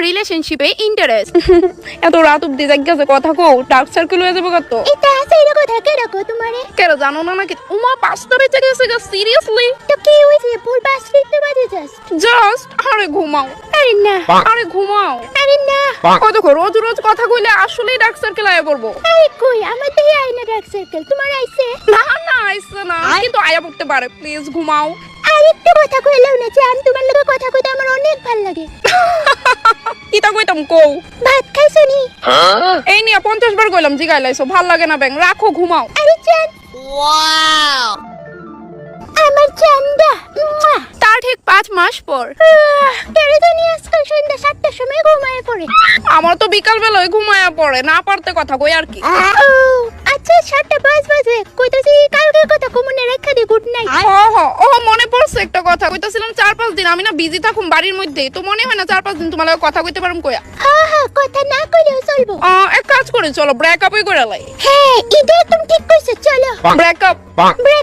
রিলেশনশিপে ইন্টারেস্ট। এত রাত অব্দি জায়গাছে কথা কও, ডার্ক সার্কেল হয়ে যাবে কত। এটা আছে এর কথা কে রাখো তোমারে? কেন জানো না নাকি? উমা 5টা বেজে গেছে গা, সিরিয়াসলি? তো কি হইছে? ভুল 5 মিনিট বাজে জাস্ট আরে ঘুমাও। আরে না, আরে ঘুমাও। আরে না, কত রোজ রোজ কথা কইলে আসলেই ডার্ক সার্কেল আয়া পড়বো। আরে কই আমার তো আইনা ডার্ক সার্কেল তোমার আইছে? না না আইছে না, কিন্তু আয়া পড়তে পারে। প্লিজ ঘুমাও। আরেকটু কথা কইলাও না, জান তোমার লগে কথা কইতে আমার অনেক ভালো লাগে। কিতা কইতাম কও। ভাত খাইছো নি? এই নিয়ে 50 বার কইলাম, জিগাইলাইছো ভাল লাগে না ব্যাং, রাখো ঘুমাও। আরে জান, আমার জানডা তার ঠিক 5 মাস পর। কেড়ে জানি আজকাল সন্ধ্যা 7টার সময় ঘুমায় পড়ে। আমার তো বিকাল বেলায় ঘুমায়া পড়ে, না পারতে কথা কই আর কি। ও আচ্ছা 7:05 বাজে কইতাছি কালকে কথা কমনে রেখা দি গুড নাইট। ও মনে পড়ছে একটা কথা কইতাছিলাম, 4-5 দিন আমি না বিজি থাকুম বাড়ির মধ্যে, তো মনে হয় না 4-5 দিন তোমার লগে কথা কইতে পারুম কইয়া। হ্যাঁ হ্যাঁ কথা না কইলেও চলবো। এক কাজ করে চলো ব্রেকআপই করে লাই। হ্যাঁ এটা একদম ঠিক কইছো, চলো ব্রেকআপ। ব্রেক